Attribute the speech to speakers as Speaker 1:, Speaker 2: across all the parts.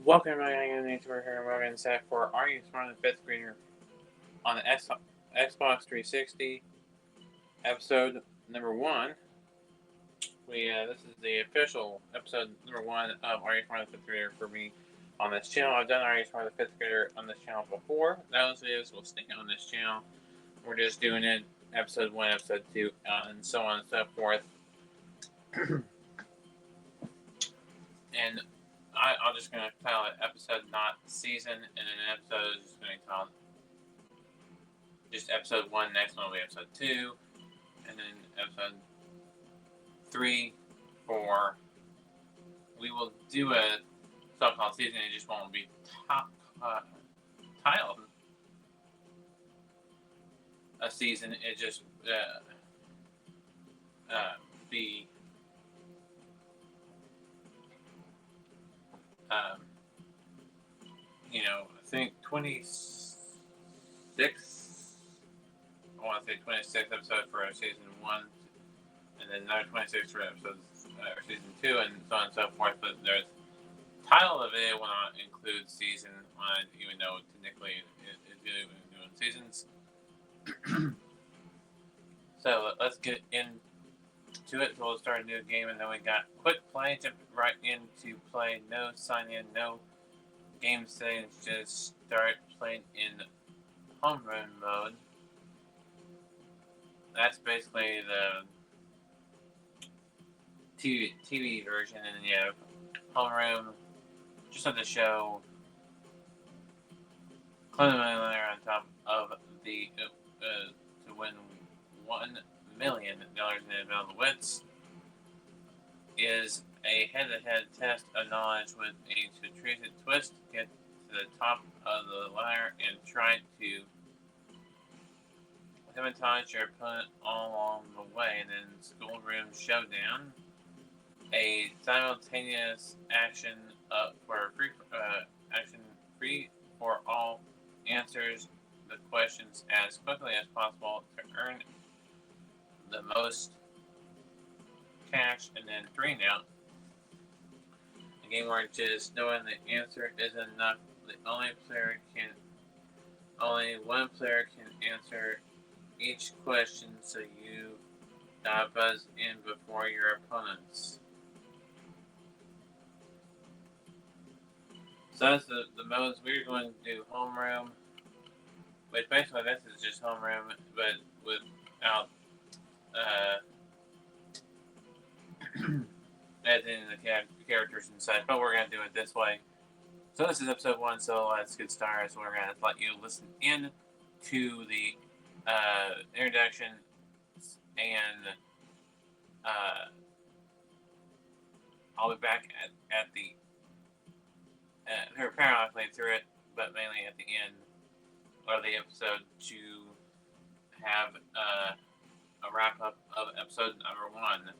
Speaker 1: Welcome everybody, I'm Nathan here. We're going to set for Are You Smarter Than 5th Grader on the Xbox 360 episode number 1. This is the official episode number 1 of Are You Smarter Than 5th Grader for me on this channel. I've done Are You Smarter Than 5th Grader on this channel before. Those videos will stay on this channel. We're just doing it episode 1, episode 2, and so on and so forth. And I'm just going to title it episode, not season, and an episode is just going to be called just episode 1. Next one will be episode 2, and then episode 3, 4. We will do a so-called season. It just won't be titled a season. It just be I think 26. I want to say 26 episodes for season 1, and then another 26 for episodes season 2, and so on and so forth. But there's title of the video will not include season 1, even though technically it's doing seasons. So let's get into it. So we'll start a new game, and then we got quick play. Jump right into play. No sign in. No game settings. Just start playing in homeroom mode. That's basically the TV version, and you have homeroom. Just on the show, claim the millionaire on top of the to win $1 million in Available Wits is a head-to-head test of knowledge with a strategic twist. Get to the top of the ladder and try to hypnotize your opponent all along the way. And then Schoolroom Showdown, a simultaneous action for free for all, answers the questions as quickly as possible to earn the most cash, and then 3 now. A game where just knowing the answer is enough. Only one player can answer each question, so you buzz in before your opponents. So that's the modes. We're going to do homeroom, which basically this is just homeroom, but without adding the characters and such. But we're going to do it this way. So this is episode 1, so let's get started. So we're going to let you listen in to the introduction, and I'll be back at the periodically through it, but mainly at the end of the episode to have a wrap up of episode number 1.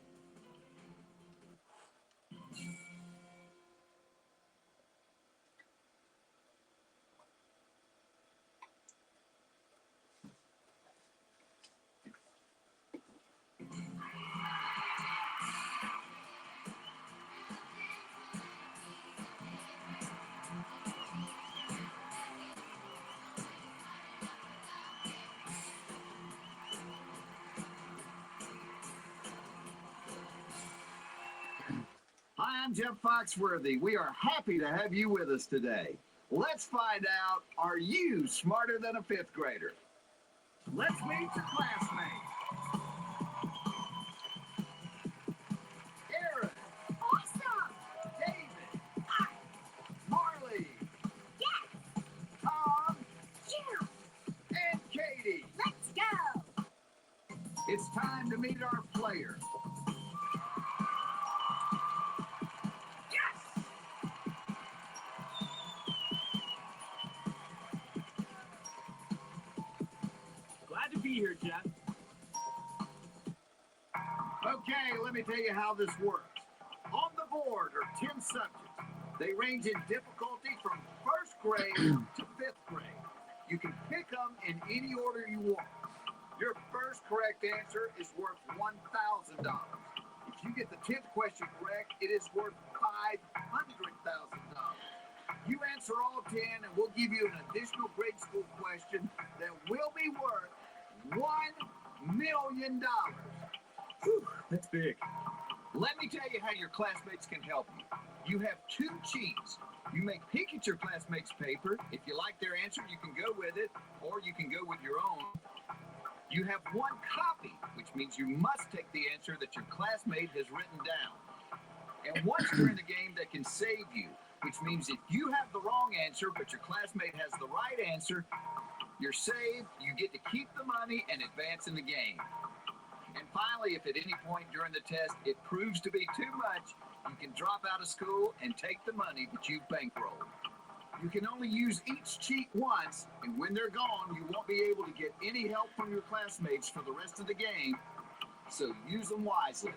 Speaker 2: Hi, I'm Jeff Foxworthy. We are happy to have you with us today. Let's find out, are you smarter than a 5th grader? Let's meet your classmates. Aaron.
Speaker 3: Awesome!
Speaker 2: David.
Speaker 3: Hi.
Speaker 2: Marley.
Speaker 3: Yes!
Speaker 2: Tom.
Speaker 3: Yeah!
Speaker 2: And Katie.
Speaker 3: Let's go!
Speaker 2: It's time to meet our players.
Speaker 3: Yes!
Speaker 4: Glad to be here, Jeff.
Speaker 2: Okay, let me tell you how this works. On the board are 10 subjects. They range in difficulty from 1st grade to 5th grade. You can pick them in any order you want. Your first correct answer is worth $1,000. If you get the 10th question correct, it is worth $500,000. You answer all 10, and we'll give you an additional grade school question that will be worth $1 million.
Speaker 4: Whew, that's big.
Speaker 2: Let me tell you how your classmates can help you. You have two cheats. You may peek at your classmates' paper. If you like their answer, you can go with it, or you can go with your own. You have one copy, which means you must take the answer that your classmate has written down. And once you're in the game, that can save you, which means if you have the wrong answer, but your classmate has the right answer, you're saved, you get to keep the money and advance in the game. And finally, if at any point during the test it proves to be too much, you can drop out of school and take the money that you've bankrolled. You can only use each cheat once, and when they're gone, you won't be able to get any help from your classmates for the rest of the game, so use them wisely.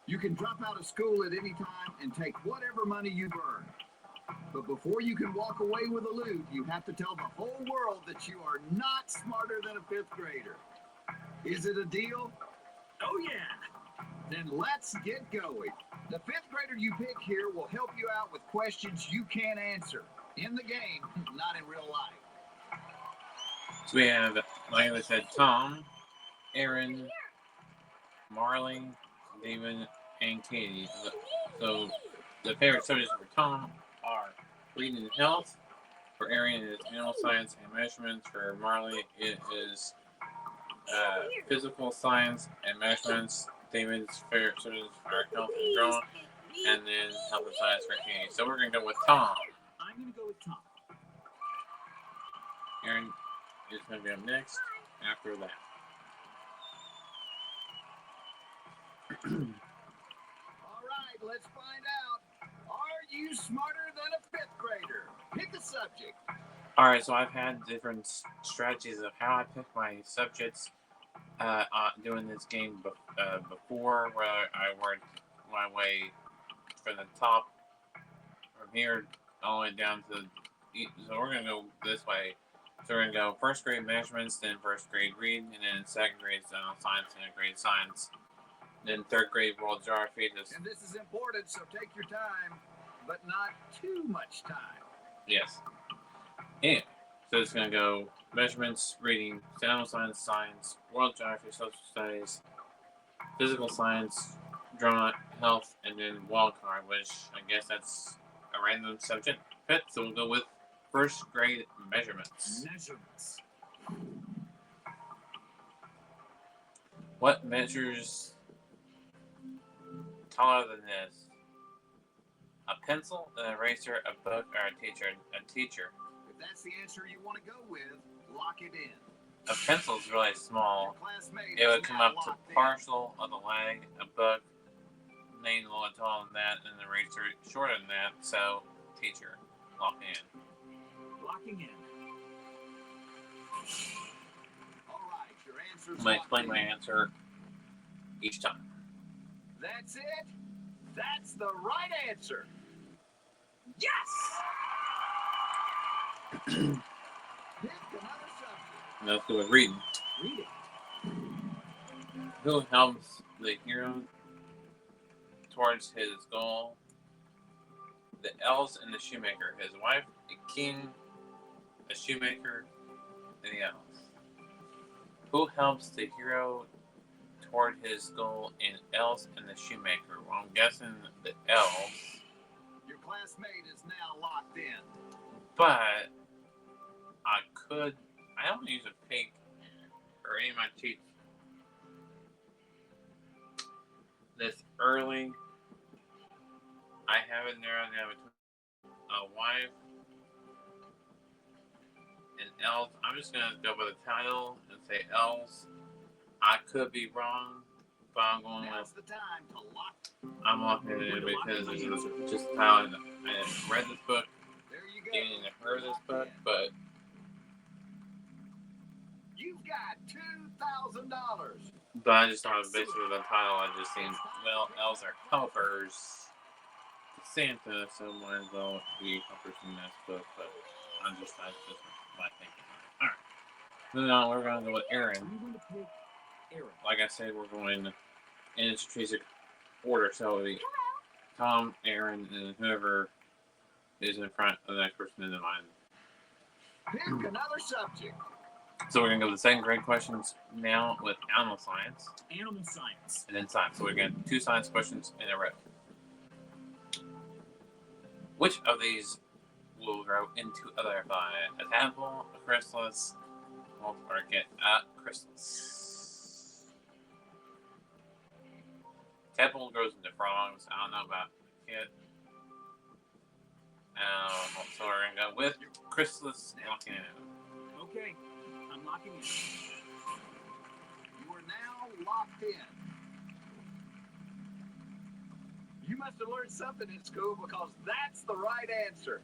Speaker 2: You can drop out of school at any time and take whatever money you've earned. But before you can walk away with a loot, you have to tell the whole world that you are not smarter than a fifth grader. Is it a deal?
Speaker 4: Oh, yeah.
Speaker 2: Then let's get going. The fifth grader you pick here will help you out with questions you can't answer. In the game, not in real life.
Speaker 1: So we have, like I said, Tom, Aaron, Marley, David, and Katie. So the favorite subjects for Tom are reading and health. For Aaron, it is animal science and measurements. For Marley, it is physical science and measurements. David's favorite subjects are health and drawing. And then health and science for Katie. So we're going to go with Tom.
Speaker 4: I'm going to go with Tom.
Speaker 1: Aaron is going to be up next after that.
Speaker 2: All right, let's find out. Are you smarter than a fifth grader? Pick a subject.
Speaker 1: Alright, so I've had different strategies of how I pick my subjects doing this game before, where I worked my way from the top, from here, all the way down to so we're going to go this way. So we're going to go first grade measurements, then first grade reading, and then second grade science and grade science. Then third grade world geography.
Speaker 2: And this is important, so take your time, but not too much time.
Speaker 1: Yes. And so it's going to go measurements, reading, animal science, science, world geography, social studies, physical science, drama, health, and then wild card, which I guess that's a random subject fit. So we'll go with first grade measurements.
Speaker 2: Measurements.
Speaker 1: What measures taller than this? A pencil, an eraser, a book, or a teacher? A teacher.
Speaker 2: If that's the answer you want to go with, lock it in.
Speaker 1: A pencil is really small.
Speaker 2: Your classmate
Speaker 1: It would
Speaker 2: is
Speaker 1: come
Speaker 2: now
Speaker 1: up to
Speaker 2: locked in.
Speaker 1: partial of the leg. A book, maybe a little taller than that, and an eraser shorter than that. So, teacher, lock in.
Speaker 4: Locking in.
Speaker 2: All right, your answer's
Speaker 1: I'm going to
Speaker 2: locked
Speaker 1: explain
Speaker 2: in.
Speaker 1: my answer each time.
Speaker 2: That's it. That's the right answer.
Speaker 4: Yes!
Speaker 2: Pick another subject.
Speaker 1: Let's go with reading.
Speaker 4: Reading.
Speaker 1: Who helps the hero towards his goal? The elves and the shoemaker. His wife, the king, the shoemaker, and the elves. Who helps the hero toward his goal in elves and the shoemaker? Well, I'm guessing the elves,
Speaker 2: Your classmate is now locked in.
Speaker 1: but I don't use a pig or any of my cheats this early. I have it narrowed down between a wife and elves. I'm just gonna go by the title and say elves. I could be wrong, but I'm going
Speaker 2: Now's
Speaker 1: with
Speaker 2: the time to lock.
Speaker 1: I'm locking it in because it's just how I have read this book,
Speaker 2: There you go.
Speaker 1: and heard this
Speaker 2: Locked
Speaker 1: book,
Speaker 2: in.
Speaker 1: but
Speaker 2: You've got $2,000.
Speaker 1: I just thought basically the title I just seen. Well, elves are helpers to Santa, so might as well be helpers in this book. But that's just my thinking. All right, moving on. We're going to go with Aaron.
Speaker 4: I'm going to pick Aaron.
Speaker 1: Like I said, we're going in a strategic order. So it'll be Tom, Aaron, and whoever is in front of the next person in the line.
Speaker 2: Pick another subject.
Speaker 1: So we're gonna go to the second grade questions now with animal science
Speaker 4: Animal science.
Speaker 1: and then science. So we're gonna do 2 science questions in a row. Which of these will grow into a butterfly? A tadpole, a chrysalis, or get a chrysalis? Tadpole grows into frogs. I don't know about it. So we're gonna go with chrysalis. Locking in.
Speaker 4: Okay, I'm locking in.
Speaker 2: You are now locked in. You must have learned something in school because that's the right answer.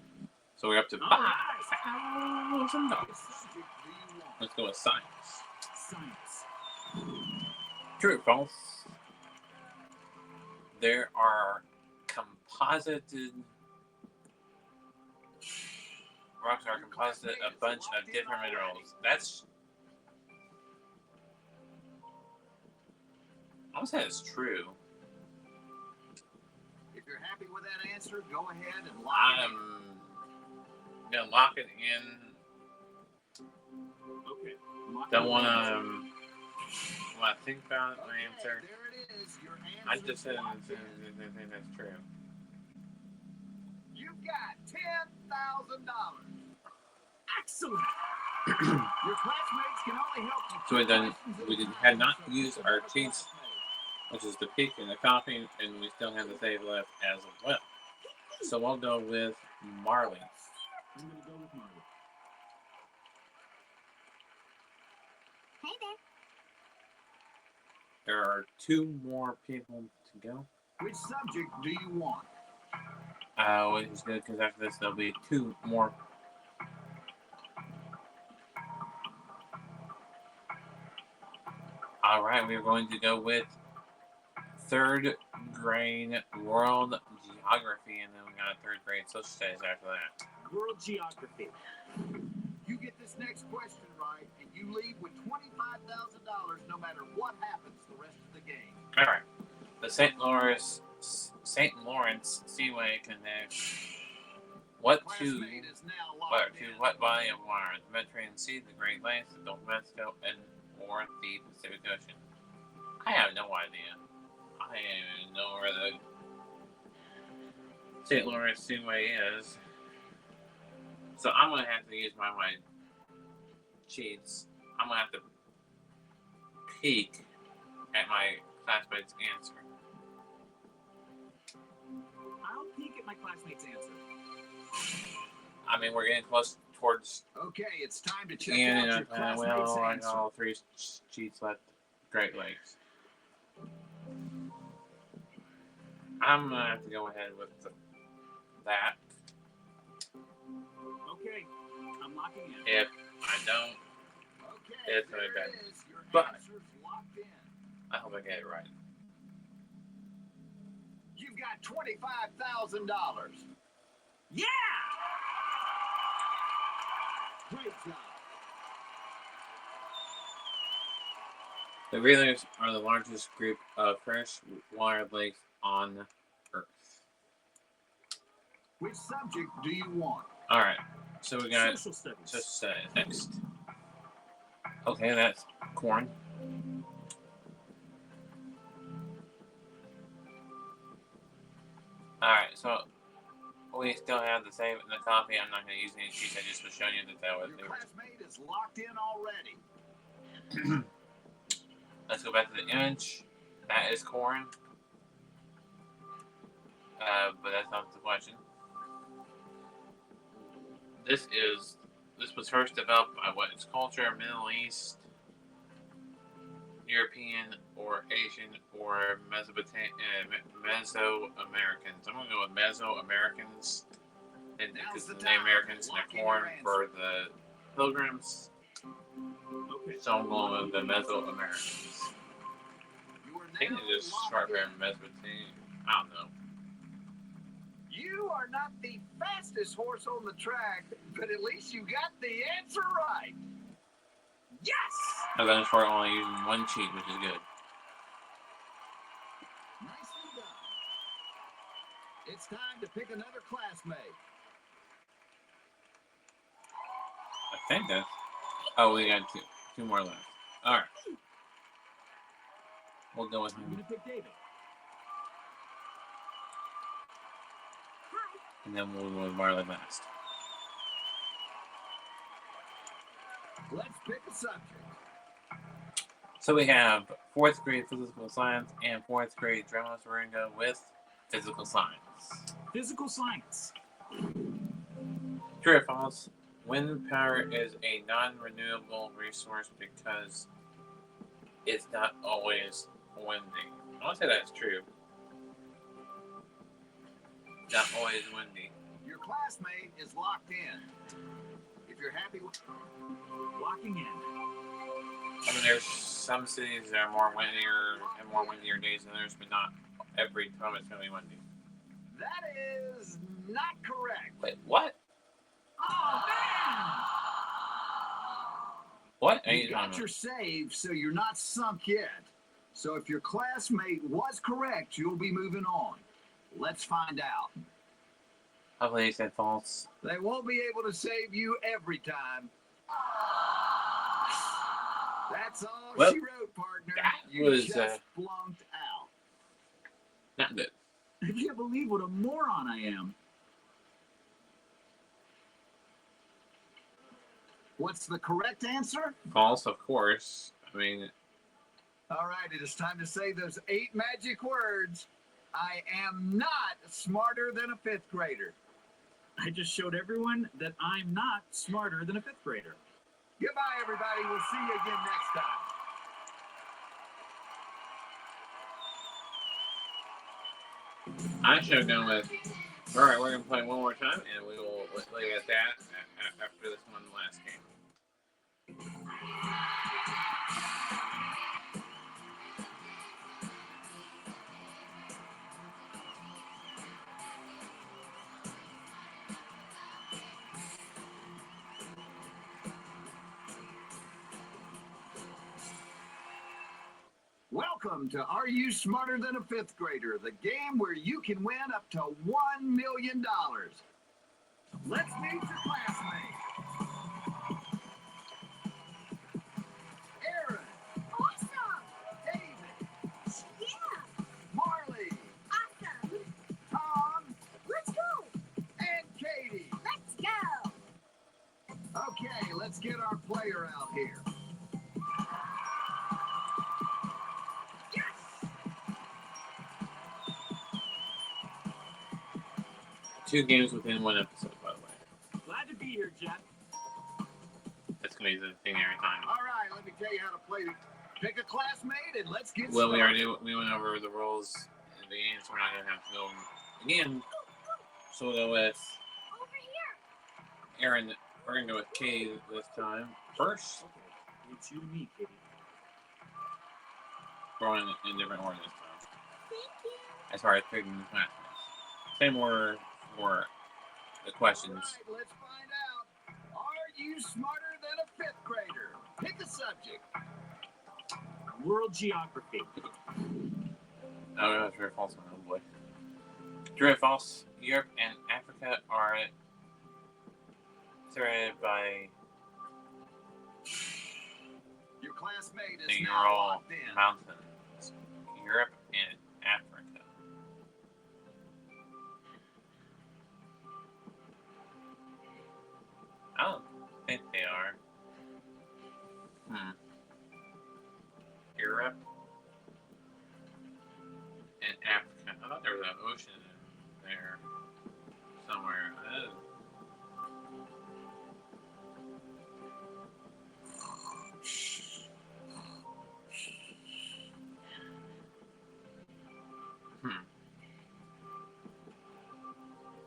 Speaker 1: So we're up to
Speaker 4: All
Speaker 1: $5,000.
Speaker 2: What subject do you want?
Speaker 1: Let's go with science.
Speaker 4: Science.
Speaker 1: True or false? There are composited rocks are composite a bunch of different minerals. That's I would say it's true.
Speaker 2: If you're happy with that answer, go ahead and lock it in.
Speaker 1: I'm gonna lock it in.
Speaker 4: Okay. I'm locking
Speaker 1: Don't
Speaker 4: in.
Speaker 1: wanna think about my
Speaker 2: Okay,
Speaker 1: answer.
Speaker 2: there it is. Your
Speaker 1: I
Speaker 2: answer
Speaker 1: just said
Speaker 2: locked in.
Speaker 1: think that's true.
Speaker 2: You've got $10,000.
Speaker 4: Excellent.
Speaker 2: Your classmates can only help you.
Speaker 1: So had not used our cheats, which is the peak and the copy, and we still have the save left as well. So we'll go with Marley.
Speaker 4: I'm gonna go with Marley.
Speaker 3: Hey there.
Speaker 1: There are 2 more people to go.
Speaker 2: Which subject do you want?
Speaker 1: Which is good because after this there'll be 2 more. All right, we're going to go with 3rd grade world geography, and then we got 3rd grade social studies after that.
Speaker 4: World geography.
Speaker 2: You get this next question right, and you leave with $25,000 no matter what happens the rest of the game.
Speaker 1: All right, the St. Lawrence Seaway connects what to
Speaker 2: Classmate is now locked in.
Speaker 1: what body of water? The Mediterranean Sea, the Great Lakes, the Gulf of Mexico, and or the Pacific Ocean. I have no idea. I don't even know where the St. Lawrence Seaway is. So I'm gonna have to use my cheats. I'm gonna have to peek at my classmate's answer.
Speaker 4: I'll peek at my classmate's answer.
Speaker 1: I mean, we're getting close towards
Speaker 2: Okay, it's time to check
Speaker 1: and
Speaker 2: out your classmate's
Speaker 1: well, I
Speaker 2: answer.
Speaker 1: got all 3 cheats left. Great Lakes. I'm gonna have to go ahead with that.
Speaker 4: Okay, I'm locking in.
Speaker 1: If I don't,
Speaker 2: Okay,
Speaker 1: It's
Speaker 2: there
Speaker 1: very bad.
Speaker 2: it is. Your
Speaker 1: But-
Speaker 2: answer's locked in.
Speaker 1: I hope I get it right.
Speaker 2: You've got $25,000.
Speaker 4: Yeah!
Speaker 2: Great job.
Speaker 1: The Great Lakes are the largest group of freshwater lakes on Earth.
Speaker 2: Which subject do you want?
Speaker 1: All right, so we got
Speaker 4: Social studies.
Speaker 1: just next. Okay, that's corn. All right, so we still have the save and the copy. I'm not going to use any cheats. I just was showing you that was.
Speaker 2: Your classmate is locked in already.
Speaker 1: Let's go back to the image. That is corn. But that's not the question. This was first developed by what is culture, Middle East, European, or Asian, or Mesoamericans. I'm gonna go with Mesoamericans, and because the Native Americans and the corn for the Pilgrims.
Speaker 4: Okay.
Speaker 1: So I'm going with the Mesoamericans.
Speaker 2: You are
Speaker 1: I think
Speaker 2: now
Speaker 1: it's just
Speaker 2: locked
Speaker 1: short for
Speaker 2: in.
Speaker 1: Mesopotamia. I don't know.
Speaker 2: You are not the fastest horse on the track, but at least you got the answer right.
Speaker 4: Yes!
Speaker 1: I've done for only using 1 cheat, which is good.
Speaker 2: Nicely done. It's time to pick another classmate.
Speaker 1: think that's. Oh, we got two more left. All right. We'll go with
Speaker 4: I'm
Speaker 1: him.
Speaker 4: gonna pick David.
Speaker 1: And then we'll go with Marley last.
Speaker 2: Let's pick a subject.
Speaker 1: So we have 4th grade physical science and 4th grade drama. So we're going to go with physical science.
Speaker 4: Physical science.
Speaker 1: True or false? Wind power is a non-renewable resource because it's not always windy. I want to say that's true. Not always windy.
Speaker 2: Your classmate is locked in. If you're happy with
Speaker 4: Locking in.
Speaker 1: I mean, there's some cities that are more windier and more windier days than others, but not every time it's going to be windy.
Speaker 2: that is not correct.
Speaker 1: Wait, what?
Speaker 4: Oh man!
Speaker 1: What?
Speaker 2: You got your save, so you're not sunk yet. So if your classmate was correct, you'll be moving on. Let's find out.
Speaker 1: Hopefully he said false.
Speaker 2: They won't be able to save you every time. That's all
Speaker 1: Well,
Speaker 2: she wrote, partner.
Speaker 1: that
Speaker 2: You
Speaker 1: was,
Speaker 2: just flunked out.
Speaker 1: Not good.
Speaker 4: I can't believe what a moron I am.
Speaker 2: What's the correct answer?
Speaker 1: False, of course. I mean,
Speaker 2: All right, it is time to say those 8 magic words. I am not smarter than a 5th grader.
Speaker 4: I just showed everyone that I'm not smarter than a 5th grader.
Speaker 2: Goodbye, everybody. We'll see you again next time.
Speaker 1: I should have gone with. All right, we're gonna play one more time, and we will leave it at that after this one last game.
Speaker 2: Welcome to Are You Smarter Than a 5th Grader, the game where you can win up to $1 million. Let's meet your classmates. Aaron,
Speaker 3: Awesome!
Speaker 2: David,
Speaker 3: Yeah!
Speaker 2: Marley,
Speaker 3: Awesome!
Speaker 2: Tom,
Speaker 3: Let's go!
Speaker 2: and Katie.
Speaker 3: Let's go!
Speaker 2: Okay, let's get our player out here.
Speaker 3: Yes!
Speaker 1: 2 games within 1 episode, by the way.
Speaker 4: Glad to be here, Jeff.
Speaker 1: That's gonna be the thing every time.
Speaker 2: All right, let me tell you how to play. Pick a classmate and let's get
Speaker 1: Well,
Speaker 2: started.
Speaker 1: we went over the rules in the game, so we're not gonna have to go again. So we'll go with
Speaker 3: Over here!
Speaker 1: Aaron. We're gonna go with Katie this time. First,
Speaker 4: Okay, it's you and me, Katie.
Speaker 1: going in different order this time.
Speaker 3: Thank you!
Speaker 1: As far as picking the classmates. Same order for the questions.
Speaker 2: All right, let's find out. Are you smarter than a 5th grader? Pick a subject.
Speaker 4: World geography.
Speaker 1: Oh, that's true or false one. Oh boy. True or false? Europe and Africa are surrounded by
Speaker 2: Your classmate is now
Speaker 1: neural
Speaker 2: locked in.
Speaker 1: mountains. Europe and Africa. I don't think they are. Europe and Africa. I thought there was an ocean in there somewhere.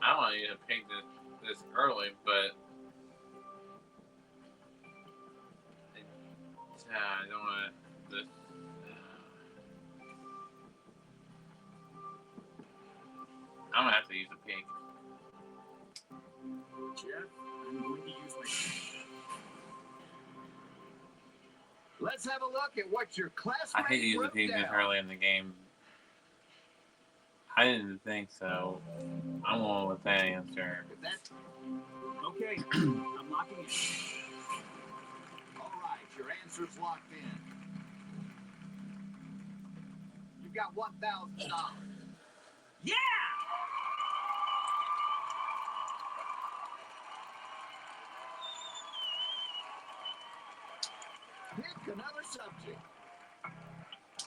Speaker 1: I don't want you to pick this early, but I don't want this. I'm gonna have to use a pig.
Speaker 4: Jeff, I'm going to use my.
Speaker 2: Let's have a look at what your classmate
Speaker 1: I hate to use a
Speaker 2: wrote
Speaker 1: pig this
Speaker 2: down.
Speaker 1: early in the game. I didn't think so. I'm going with that answer.
Speaker 2: If that-
Speaker 4: Okay, I'm locking in.
Speaker 2: Your answer's locked in. You've got $1,000.
Speaker 4: Yeah!
Speaker 2: Pick another subject.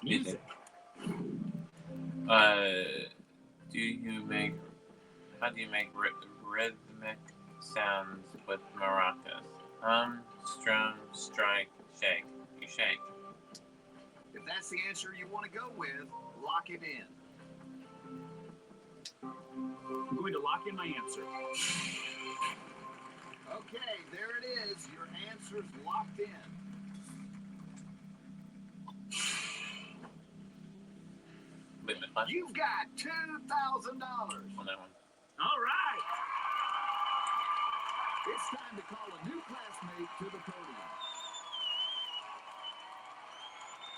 Speaker 4: Music.
Speaker 1: How do you make rhythmic sounds with maracas? Strum, strike, shake. You shake.
Speaker 2: If that's the answer you want to go with, lock it in.
Speaker 4: I'm going to lock in my answer.
Speaker 2: Okay, there it is. Your answer's locked in.
Speaker 1: Wait a minute.
Speaker 2: You've got $2,000.
Speaker 1: On that one.
Speaker 4: All right.
Speaker 2: It's time to call a new classmate to the podium.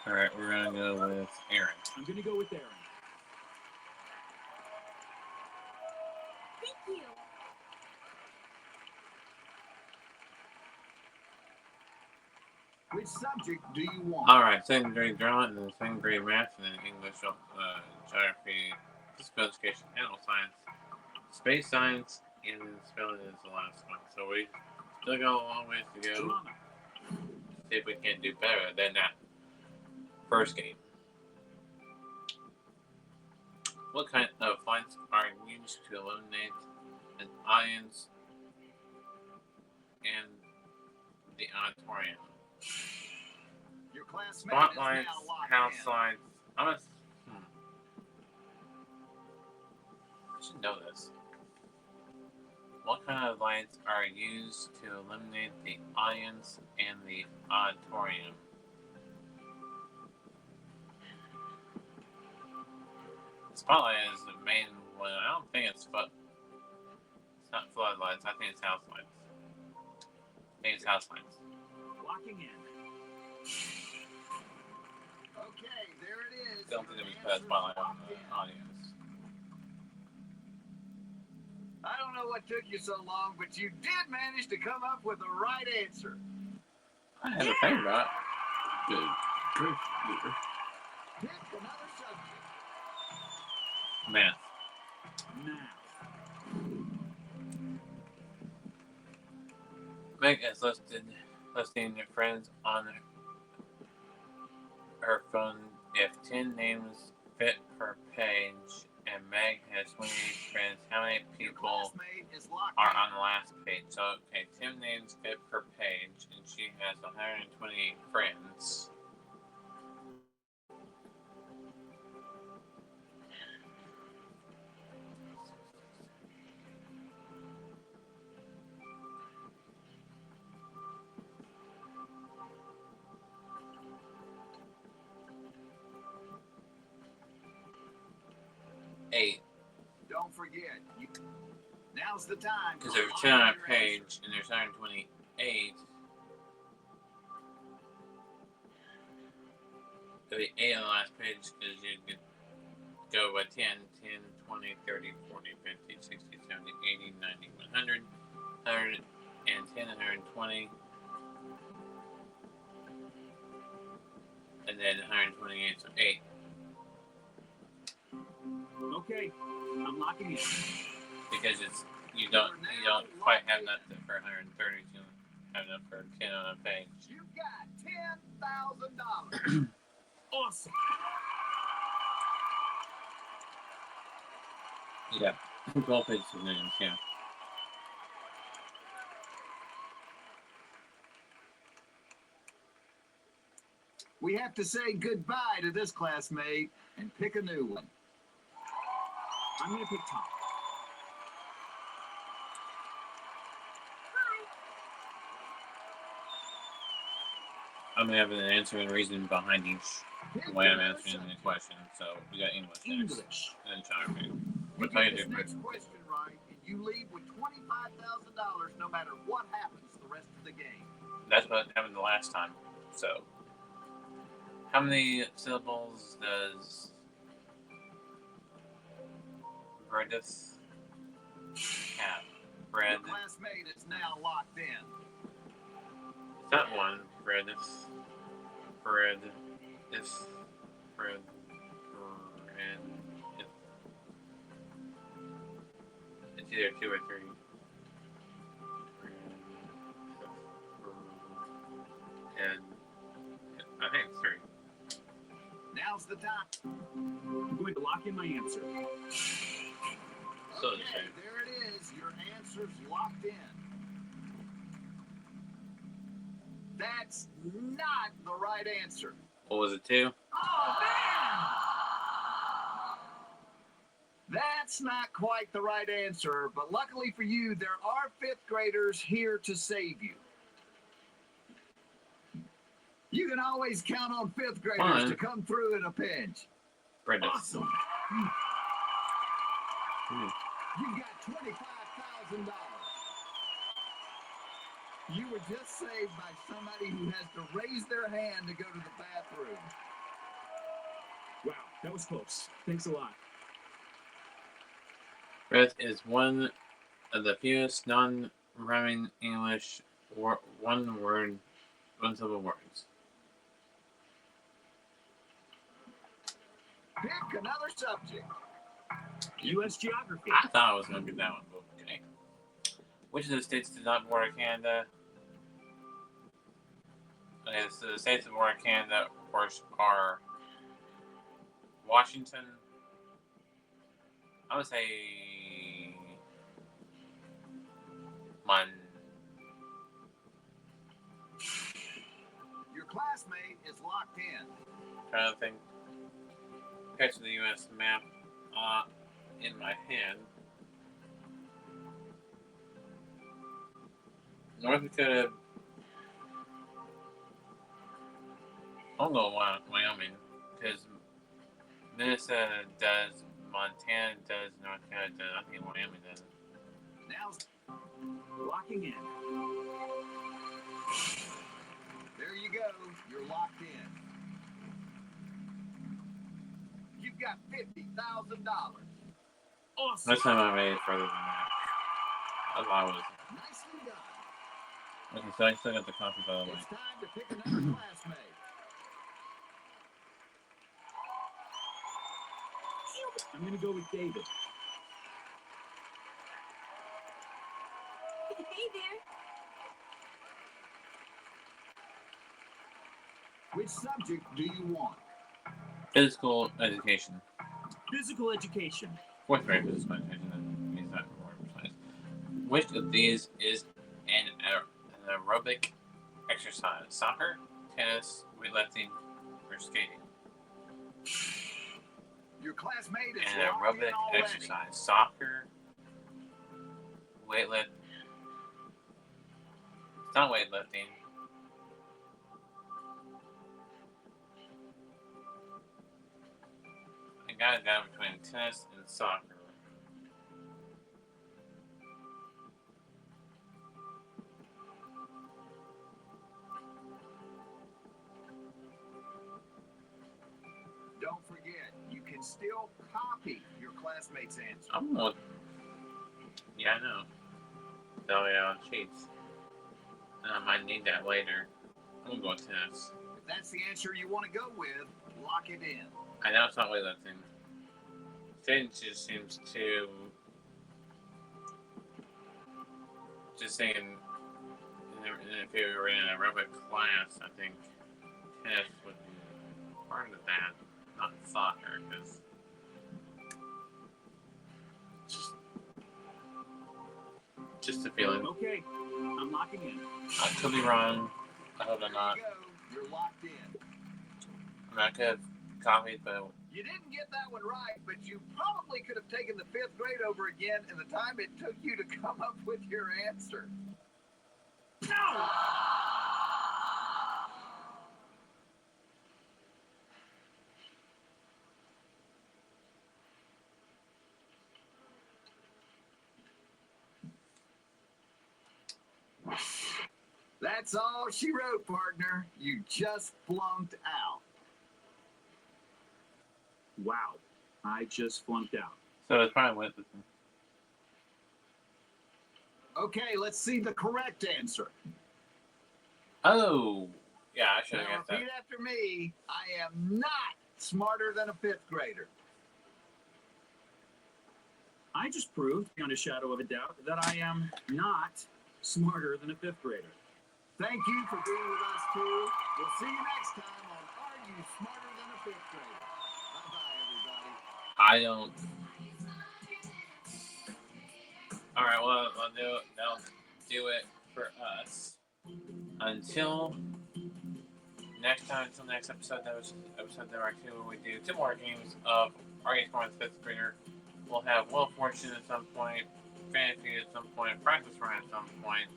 Speaker 1: All right, we're gonna go with Aaron.
Speaker 4: I'm going to go with Aaron.
Speaker 3: Thank you.
Speaker 2: Which subject do you want?
Speaker 1: All right, second grade drama and then second grade math and then English, geography, physical education, animal science, space science, and then spelling is the last one. So we still got a long ways to go.
Speaker 4: Drama.
Speaker 1: See if we can do better than that first game. What kind of lights are used to illuminate an audience and the auditorium?
Speaker 2: Your classmate
Speaker 1: Spotlights,
Speaker 2: is now locked
Speaker 1: house
Speaker 2: in.
Speaker 1: lights. I'm gonna. I should know this. What kind of lights are used to illuminate the audience and the auditorium? The spotlight is the main one. I don't think it's It's not floodlights. I think it's house lights. I think it's house lights.
Speaker 4: Locking in.
Speaker 2: Okay, there it is.
Speaker 1: Don't think
Speaker 2: Your
Speaker 1: it was put a
Speaker 2: answer's
Speaker 1: spotlight on
Speaker 2: locked
Speaker 1: the
Speaker 2: in.
Speaker 1: audience.
Speaker 2: I don't know what took you so long, but you did manage to come up with the right answer.
Speaker 1: I had to think about it. Good.
Speaker 2: Pick another subject.
Speaker 1: Math.
Speaker 4: Math.
Speaker 1: Meg has listing your friends on her phone. If 10 names fit her page and Meg has 28 friends, how many
Speaker 2: Your
Speaker 1: people
Speaker 2: classmate is locked
Speaker 1: are
Speaker 2: in.
Speaker 1: on the last page? So, okay, 10 names fit per page, and she has 128 friends. Eight.
Speaker 2: Don't forget, now's the time.
Speaker 1: Because
Speaker 2: to
Speaker 1: there's
Speaker 2: lock
Speaker 1: 10 on
Speaker 2: in
Speaker 1: a
Speaker 2: your answer.
Speaker 1: page, and there's 128. There'll be 8 on the last page because you could go by 10, 20, 30, 40, 50, 60, 70, 80, 90, 100, 110, 120, and then 128, so 8.
Speaker 4: Okay. I'm locking in.
Speaker 1: Because you don't quite have enough for 130 to have enough for 10 on a page.
Speaker 2: You've got $10,000.
Speaker 4: Awesome.
Speaker 1: Yeah. 12 pages of names, yeah.
Speaker 2: We have to say goodbye to this classmate and pick a new one.
Speaker 4: I'm going to pick Tom.
Speaker 1: I'm gonna have an answer and reason behind each
Speaker 2: Pick
Speaker 1: way I'm
Speaker 2: another
Speaker 1: answering the
Speaker 2: subject.
Speaker 1: question. So we got English next,
Speaker 4: English.
Speaker 1: and then geography.
Speaker 2: You
Speaker 1: What tell you
Speaker 2: get this
Speaker 1: different?
Speaker 2: next question right, and you leave with $25,000 no matter what happens the rest of the game.
Speaker 1: That's what happened the last time. So, how many syllables does Bredis have? Bread.
Speaker 2: Your classmate is now locked in.
Speaker 1: That one, Fred. It's Fred. It's Fred. It's either 2 or 3. And I think it's 3.
Speaker 2: Now's the time.
Speaker 4: I'm going to lock in my answer.
Speaker 1: So
Speaker 2: Okay, there it is. Your answer's locked in. That's not the right answer.
Speaker 1: What was it, 2?
Speaker 2: Oh, man! That's not quite the right answer, but luckily for you, there are 5th graders here to save you. You can always count on 5th graders
Speaker 1: Fine.
Speaker 2: to come through in a pinch.
Speaker 1: Brenda.
Speaker 2: Awesome.
Speaker 1: Hmm.
Speaker 2: You got $25,000. You were just saved by somebody who has to raise their hand to go to the bathroom.
Speaker 4: Wow, that was close. Thanks a lot.
Speaker 1: Breath is one of the fewest non-rhyming English one-syllable words.
Speaker 2: Pick another subject.
Speaker 4: U.S. geography.
Speaker 1: I thought I was going to get that one, but okay. Which of the states does not border Canada? Okay, so the states that border Canada, of course, are Washington. I would say
Speaker 2: Your classmate is locked in.
Speaker 1: trying to think. Picture the U.S. map in my hand. North Dakota. I'll go Wyoming because Minnesota does, Montana does, North Dakota does. I think Wyoming does.
Speaker 2: Now,
Speaker 4: Locking in.
Speaker 2: there you go. You're locked in. You've got $50,000.
Speaker 4: Awesome.
Speaker 1: Next time I made it further than that. That's what I was.
Speaker 2: Nicely done.
Speaker 1: Okay, so I still got the copy by the way.
Speaker 2: It's time to pick another classmate.
Speaker 4: I'm going to go with David.
Speaker 3: Hey there.
Speaker 2: Which subject do you want?
Speaker 1: Physical education.
Speaker 4: Physical education.
Speaker 1: 4th grade physical education. That means that more precise. Which of these is an aerobic exercise? Soccer, tennis, weightlifting, or skating?
Speaker 2: Your classmate is
Speaker 1: An
Speaker 2: locked in
Speaker 1: aerobic
Speaker 2: already.
Speaker 1: exercise. Soccer, weightlifting. It's not weightlifting. I got it down between tennis and soccer.
Speaker 2: Don't forget, you can still copy your classmate's answer.
Speaker 1: I'm going. Yeah, I know. That way on sheets. And I might need that later. I'm gonna go with tennis.
Speaker 2: If that's the answer you want to go with, lock it in.
Speaker 1: I know it's not weightlifting. Skating just seems to. Just saying, if you were in an aerobic class, I think tennis would be part of that, not soccer, because just a feeling.
Speaker 4: Okay, I'm locking in.
Speaker 1: I could be wrong. I hope I'm
Speaker 2: There
Speaker 1: not.
Speaker 2: you go. You're locked in.
Speaker 1: I could have copied, but
Speaker 2: You didn't get that one right, but you probably could have taken the 5th grade over again in the time it took you to come up with your answer. No! That's all she wrote, partner. You just flunked out.
Speaker 4: Wow, I just flunked out.
Speaker 1: so it's probably weightlifting.
Speaker 2: Okay, let's see the correct answer.
Speaker 1: Oh, yeah, I should have
Speaker 2: Now
Speaker 1: guessed that.
Speaker 2: repeat after me. I am not smarter than a fifth grader.
Speaker 4: I just proved, beyond a shadow of a doubt, that I am not smarter than a fifth grader.
Speaker 2: Thank you for being with us too. We'll see you next time on Are You Smarter Than a Fifth Grader? Bye-bye, everybody.
Speaker 1: I don't. All right, well, that'll do it for us. Until next time, until next episode, that was episode number 2, where we do 2 more games of Are You Smarter Than a Fifth Grader. We'll have Wheel of Fortune at some point, Fantasy at some point, Practice Run at some point,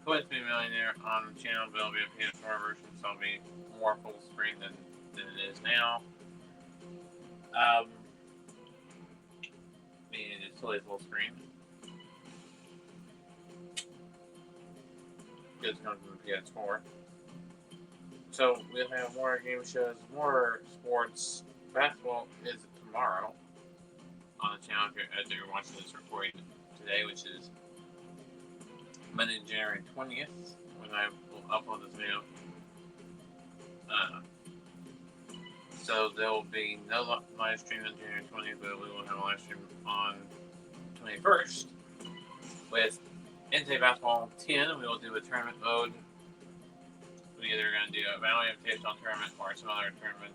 Speaker 1: Who Wants to Be a Millionaire on the channel, but it'll be a PS4 version, so it'll be more full screen than it is now. I mean, it's totally full screen. It's going to be PS4. So we'll have more game shows, more sports. Basketball is tomorrow on the channel as you're watching this recording today, which is Monday, January 20th, when I will upload this video. So there will be no live stream on January 20th, but we will have a live stream on 21st with NCAA Basketball 10. We will do a tournament mode. We're either going to do a Valley Invitational tournament or some other tournament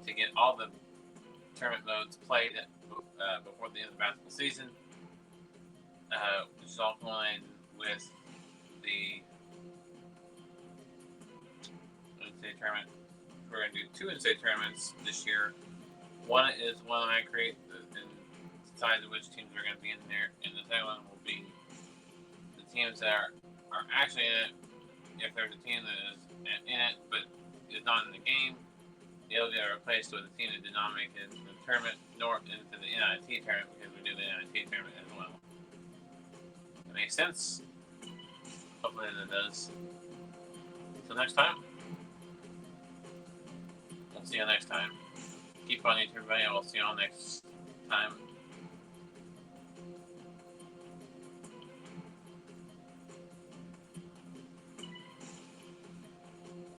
Speaker 1: to get all the tournament modes played before the end of the basketball season, which is all going with the NCAA tournament. We're going to do 2 NCAA tournaments this year. One is one I create and decide which teams are going to be in there, and the second one will be the teams that are actually in it. If there's a team that is in it but is not in the game, it'll get replaced with a team that did not make it into the tournament nor into the NIT tournament, because we do the NIT tournament as well. That makes sense? Hopefully that does. Until next time. We'll see you next time. Keep on YouTube, everybody, and we'll see you all next time.